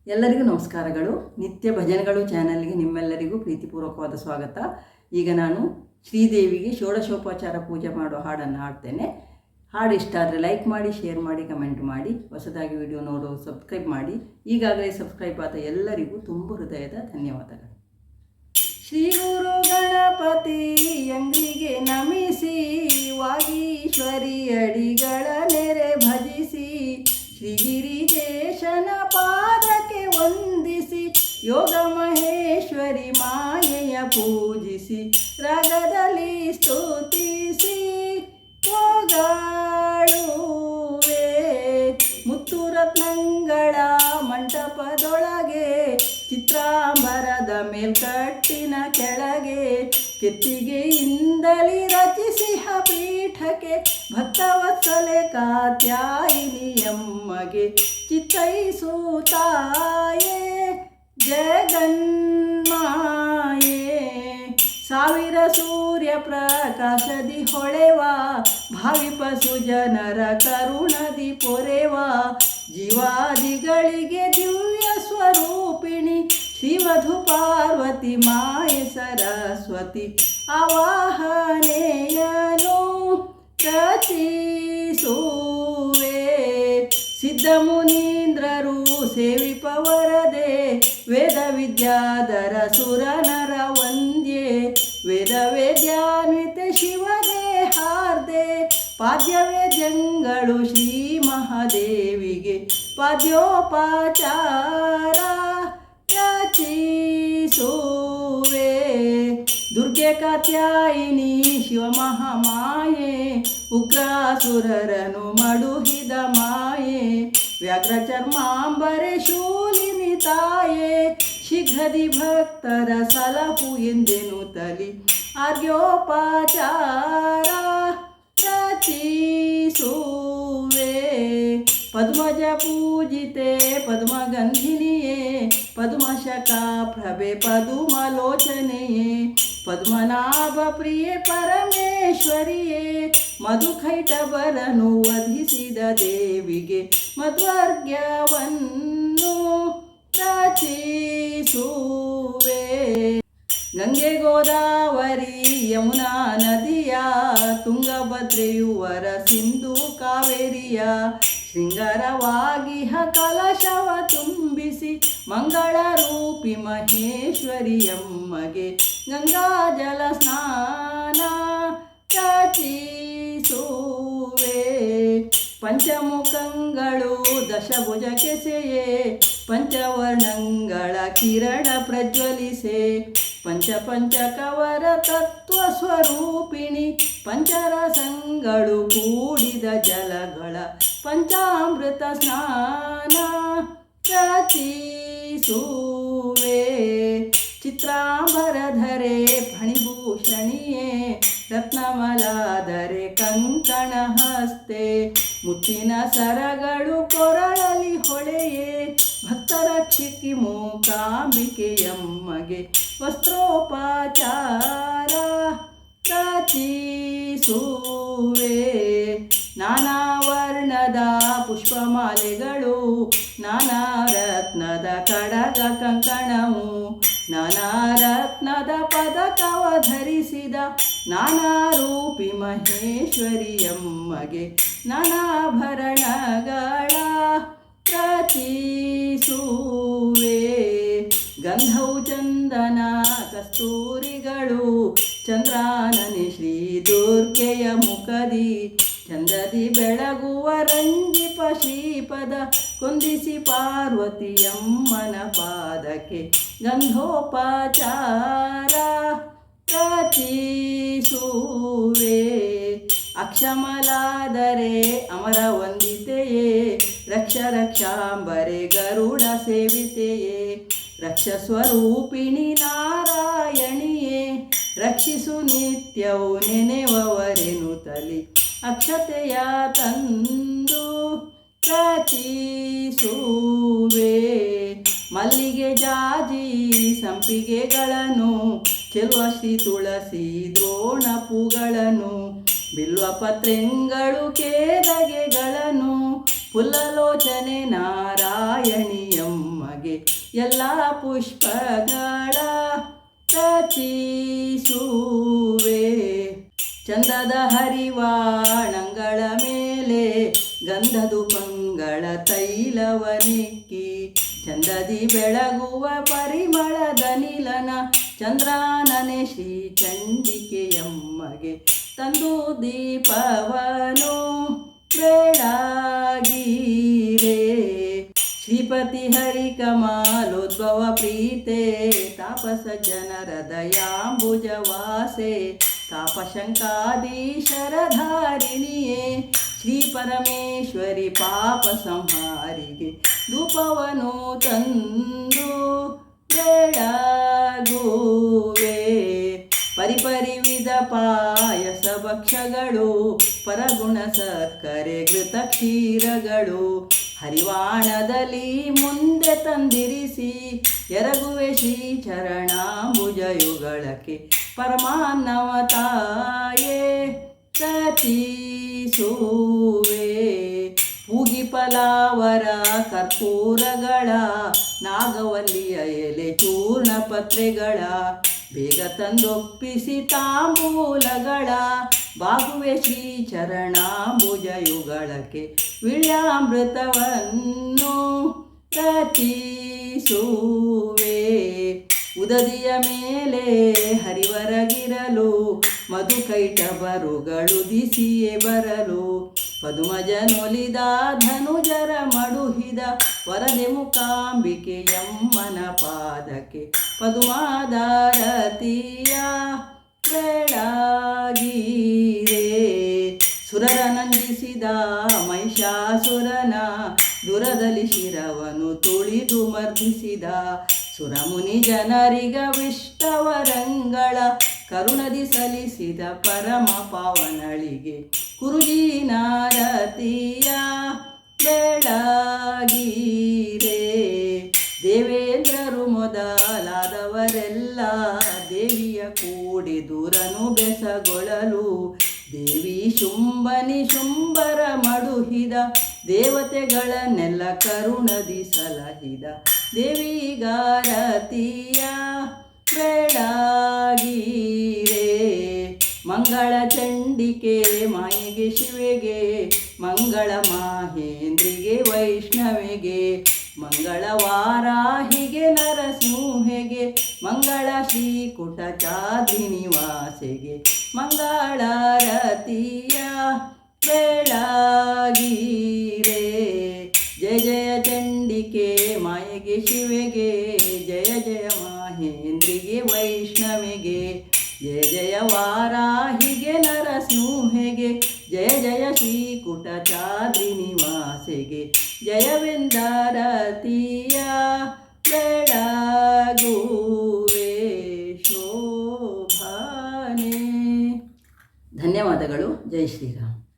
ಎಲ್ಲರಿಗೂ ನಮಸ್ಕಾರಗಳು. ನಿತ್ಯ ಭಜನೆಗಳು ಚಾನಲ್ಗೆ ನಿಮ್ಮೆಲ್ಲರಿಗೂ ಪ್ರೀತಿಪೂರ್ವಕವಾದ ಸ್ವಾಗತ. ಈಗ ನಾನು ಶ್ರೀದೇವಿಗೆ ಷೋಡಶೋಪಚಾರ ಪೂಜೆ ಮಾಡೋ ಹಾಡನ್ನು ಹಾಡ್ತೇನೆ. ಹಾಡು ಇಷ್ಟ ಆದರೆ ಲೈಕ್ ಮಾಡಿ, ಶೇರ್ ಮಾಡಿ, ಕಮೆಂಟ್ ಮಾಡಿ. ಹೊಸದಾಗಿ ವಿಡಿಯೋ ನೋಡೋ ಸಬ್ಸ್ಕ್ರೈಬ್ ಮಾಡಿ. ಈಗಾಗಲೇ ಸಬ್ಸ್ಕ್ರೈಬ್ ಆದ ಎಲ್ಲರಿಗೂ ತುಂಬ ಹೃದಯದ ಧನ್ಯವಾದಗಳು. ಶ್ರೀ ಗುರು ಗಣಪತಿ ಅಂಗಿಗೆ ನಮಿಸಿ, ವಾಗೀಶ್ವರಿ ಅಡಿಗಳ ನೆರೆ ಭಜಿಸಿ, ಶ್ರೀಗಿರಿಜೇಶನ ಪಾದಕ್ಕೆ ವಂದಿಸಿ, ಯೋಗ ಮಹೇಶ್ವರಿ ಮಾಯೆಯ ಪೂಜಿಸಿ, ರಾಗದಲ್ಲಿ ಸ್ತುತಿಸಿ ಹೋಗಾಳುವೆ. ಮುತ್ತು ರತ್ನಗಳ ಮಂಟಪದೊಳಗೆ, ಚಿತ್ರಾಂಬರದ ಮೇಲ್ಕಟ್ಟಿನ ಕೆಳಗೆ, ಕೆತ್ತಿಗೆಯಿಂದಲಿ ರಚಿಸಿಹ ಪೀಠಕ್ಕೆ, ಭಕ್ತವತ್ಸಲೆ ಕಾತ್ಯಾಯಿನಿಯಮ್ಮಗೆ ಚಿತ್ತೈಸುತ್ತಾಯೇ ಜಗನ್ಮಾಯೇ. ಸಾವಿರ ಸೂರ್ಯ ಪ್ರಕಾಶದಿ ಹೊಳೆವ, ಭಾವಿಪ ಸುಜನರ ಕರುಣದಿ ಪೊರೆವ, ಜೀವಾದಿಗಳಿಗೆ ದಿವ್ಯ ಸ್ವರೂಪಿಣಿ, ಶ್ರೀವಧು ಪಾರ್ವತಿ ಮಾಯೆ ಸರಸ್ವತಿ, ಆವಾಹನೆಯನು ರಚಿಸುವೆ. ಸಿದ್ಧ ಮುನೀಂದ್ರರು ಸೇವಿಪವರದೆ, ವೇದ ವಿದ್ಯಾಧರ ಸುರನರ ವಂದ್ಯೆ, ವೇದ ವೇದ್ಯಾನ್ವಿತೆ ಶಿವದೇ ಹಾರ್ದೆ, ಪಾದ್ಯವೇದ್ಯಂಗಳು ಶ್ರೀ ಮಹಾದೇವಿಗೆ, ಪಾದ್ಯೋಪಚಾರ ರಚಿಸುವೆ. ದುರ್ಗೆ ಕಾತ್ಯಾಯಿನಿ ಶಿವಮಹಾಮಾಯೆ, ಉಗ್ರಾಸುರರನು ಮಡುಹಿದ ಮಾಯೆ, ವ್ಯಾಘ್ರ ಚರ್ಮಾಂಬರೆ ಶೂಲಿನಿ ತಾಯೆ, ಶೀಘ್ರದಿ ಭಕ್ತರ ಸಲಹು ಎಂದೆನು ತಲಿ, ಆರ್ಯೋಪಚಾರ ರಚಿಸುವೆ. ಪದ್ಮಜ ಪೂಜಿತೆ ಪದ್ಮಗಂಧಿನಿಯೇ, ಪದ್ಮಶಕಾ ಪ್ರಭೆ ಪದುಮಲೋಚನೆಯೇ, ಪದ್ಮನಾಭ ಪ್ರಿಯೆ ಪರಮೇಶ್ವರಿಯೇ, ಮಧುಕೈಟಭರನು ವಧಿಸಿದ ದೇವಿಗೆ, ಮಧ್ವರ್ಗ್ಯವನ್ನು ರಚಿಸುವೆ. ಗಂಗೆ ಗೋದಾವರಿ ಯಮುನಾ ನದಿಯ, ತುಂಗಭದ್ರೆಯುವರ ಸಿಂಧು ಕಾವೇರಿಯ, ಶೃಂಗಾರವಾಗಿ ಕಲಶವ ತುಂಬಿಸಿ, ಮಂಗಳ ರೂಪಿ ಮಹೇಶ್ವರಿಯಮ್ಮಗೆ ಗಂಗಾಜಲ ಸ್ನಾನ ರಚಿಸುವೆ. ಪಂಚಮುಖಗಳು ದಶಭುಜ ಕೆಸೆಯೇ, ಪಂಚವರ್ಣಗಳ ಕಿರಣ ಪ್ರಜ್ವಲಿಸೆ, ಪಂಚಕವರ ತತ್ವ ಸ್ವರೂಪಿಣಿ, ಪಂಚರಸಗಳು ಕೂಡಿದ ಜಲಗಳ, ಪಂಚಾಮೃತ ಸ್ನಾನ ರಚಿಸುವೆ. ಚಿತ್ರಾಂಬರಧರೆ ಫಣಿಭೂಷಣಿಯೇ, ರತ್ನಮಲಾಧರೆ ಕಂಕಣ ಹಸ್ತೆ, ಮುತ್ತಿನ ಸರಗಳು ಕೊರಳಲಿ ಹೊಳೆಯೇ, ಭಕ್ತರಕ್ಷಿಕಿ ಮೂಕಾಂಬಿಕೆಯಮ್ಮಗೆ ವಸ್ತ್ರೋಪಚಾರ ರಚಿಸುವೆ. ನಾನಾ ವರ್ಣದ ಪುಷ್ಪಮಾಲೆಗಳು, ನಾನಾ ರತ್ನದ ಕಡಗ ಕಂಕಣವು, ನಾನಾ ರತ್ನದ ಪದಕವ ಧರಿಸಿದ, ನಾನಾ ರೂಪಿ ಮಹೇಶ್ವರಿಯಮ್ಮಗೆ ನಾನಾಭರಣಗಳ ರಚಿಸುವೆ. ಗಂಧವು ಚಂದನ ಕಸ್ತೂರಿಗಳು, ಚಂದ್ರಾನನೆ ಶ್ರೀ ದುರ್ಗೆಯ ಮುಖದಿ, ಚಂದದಿ ಬೆಳಗುವ ರಂಜಿಪ ಶ್ರೀಪದ, ಕೊಂದಿಸಿ ಪಾರ್ವತಿಯಮ್ಮನ ಪಾದಕ್ಕೆ ಗಂಧೋಪಚಾರ ರಚಿಸುವೆ. ಅಕ್ಷಮಲಾದರೆ ಅಮರ ವಂದಿತೆಯೇ, ರಕ್ಷ ರಕ್ಷಾಂಬರೆ ಗರುಡ ಸೇವಿತೆಯೇ, ರಕ್ಷ ಸ್ವರೂಪಿಣಿ ನಾರಾಯಣಿಯೇ, ರಕ್ಷಿಸು ನಿತ್ಯವು ನೆನೆವವರೆನು ತಲಿ, ಅಕ್ಷತೆಯ ತಂದು ರಚಿಸುವೆ. ಮಲ್ಲಿಗೆ ಜಾಜಿ ಸಂಪಿಗೆಗಳನ್ನು, ಚೆಲುವ ಶ್ರೀ ತುಳಸಿ ದ್ರೋಣ ಪೂಗಳನ್ನು, ಬಿಲ್ವ ಪತ್ರೆಂಗಳು ಕೇದಗೆಗಳನ್ನು, ಪುಲ್ಲಲೋಚನೆ ನಾರಾಯಣಿಯಮ್ಮಗೆ ಎಲ್ಲ ಪುಷ್ಪಗಳ ರಚಿಸುವೆ. ಚಂದದ ಹರಿವಾಣಗಳ ಮೇಲೆ ಗಂಧದು ಪಂಗಳ ತೈಲವನಿಕ್ಕಿ ಚಂದದಿ ಬೆಳಗುವ ಪರಿಮಳದ ನಿಲನ ಚಂದ್ರಾನನೆ ಶ್ರೀ ಚಂಡಿಕೆಯಮ್ಮಗೆ ತಂದು ದೀಪವನು ಬೆಳಗಿರೆ. ಶ್ರೀಪತಿ ಹರಿಕಮಾಲೋದ್ಭವ ಪ್ರೀತೆ ತಾಪಸ ಜನರ ದಯಾಂಬುಜವಾಸೆ ತಾಪಶಂಕಾದೀಶರ ಧಾರಿಣಿಯೇ ಶ್ರೀ ಪರಮೇಶ್ವರಿ ಪಾಪ ಸಂಹಾರಿಗೆ ಧೂಪವನು ತಂದು ಬೆಳಗುವೆ. ಪರಿಪರಿವಿಧ ಪಾಯಸ ಭಕ್ಷ್ಯಗಳು ಪರಗುಣ ಸಕ್ಕರೆ ಘೃತ ಕ್ಷೀರಗಳು ಹರಿವಾಣದಲ್ಲಿ ಮುಂದೆ ತಂದಿರಿಸಿ ಎರಗುವೆ ಶ್ರೀ ಚರಣಾಂಬುಜಯುಗಳಕ್ಕೆ ಪರಮಾನ್ನವ ತಾಯೇ ರಚಿಸುವೆ. ಪೂಗಿ ಫಲಾವರ ಕರ್ಪೂರಗಳ ನಾಗವಲ್ಲಿಯ ಎಲೆ ಚೂರ್ಣ ಪತ್ರೆಗಳ ಬೇಗ ತಂದೊಪ್ಪಿಸಿ ತಾಂಬೂಲಗಳ ಬಾಗುವೆ ಶ್ರೀ ಚರಣಾಂಬುಜಯುಗಳಕ್ಕೆ ವಿಳ್ಯಾಮೃತವನ್ನು ರಚಿಸುವೆ. ಉದದಿಯ ಮೇಲೆ ಹರಿವರಗಿರಲು ಮಧುಕೈಟಬರುಗಳು ದಿಸಿಯೇ ಬರಲು ಪದುಮಜನೊಲಿದ ಧನುಜರ ಮಡುಹಿದ ವರದೆ ಮುಕಾಂಬಿಕೆಯಮ್ಮನ ಪಾದಕ್ಕೆ ಪದುಮಾದಾರತಿಯ ಬೆಳಗಿರೆ. ಸುರರ ನಂದಿಸಿದ ಮಹಿಷಾಸುರನ ದುರದಲ್ಲಿ ಶಿರವನು ತುಳಿದು ಮರ್ದಿಸಿದ ಸುರಮುನಿ ಜನರಿಗ ವಿಷ್ಟವರಂಗಳ ಕರುಣದಿ ಸಲ್ಲಿಸಿದ ಪರಮ ಪಾವನಳಿಗೆ ಕುರುಜಿನಾರತಿಯ ಬೆಳಗಿರೆ. ದೇವೇಂದ್ರರು ಮೊದಲಾದವರೆಲ್ಲ ದೇವಿಯ ಕೂಡಿ ದೂರನು ಬೆಸಗೊಳ್ಳಲು ದೇವಿ ಶುಂಭನಿ ಶುಂಭರ ಮಡುಹಿದ ದೇವತೆಗಳನ್ನೆಲ್ಲ ಕರುಣದಿ ಸಲಹಿದ ದೇವಿಗಾರತಿಯ ಬೆಳಗಿರೆ. ಮಂಗಳ ಚಂಡಿಕೆ ಮಾಯೆಗೆ ಶಿವೆಗೆ ಮಂಗಳ ಮಾಹೇಂದ್ರಿಗೆ ವೈಷ್ಣವಿಗೆ ಮಂಗಳವಾರಾಹಿಗೆ ನರಸಿಂಹೆಗೆ ಮಂಗಳ ಶ್ರೀಕುಟ ಚಾದ್ರಿನಿವಾಸೆಗೆ ಮಂಗಳಾರತಿಯ ಬೆಳಗಿರೆ. ಜಯ ಜಯ ಚಂಡಿಕೆ ಮಾಯೆಗೆ ಶಿವೆಗೆ ಜಯ ಜಯ ಮಾಹೇಂದ್ರಿಗೆ ವೈಷ್ಣವಿಗೆ ಜಯ ಜಯ ವಾರಾಹಿಗೆ ನರಸಿಂಹೆಗೆ ಜಯ ಜಯ ಶ್ರೀಕುಟ ಚಾದ್ರಿನಿವಾಸೆಗೆ ಜಯವೆಂದಾರತಿಯ ಬೆಳಗುವೆ ಶೋಭಾನೆ. ಧನ್ಯವಾದಗಳು. ಜೈ ಶ್ರೀರಾಮ್.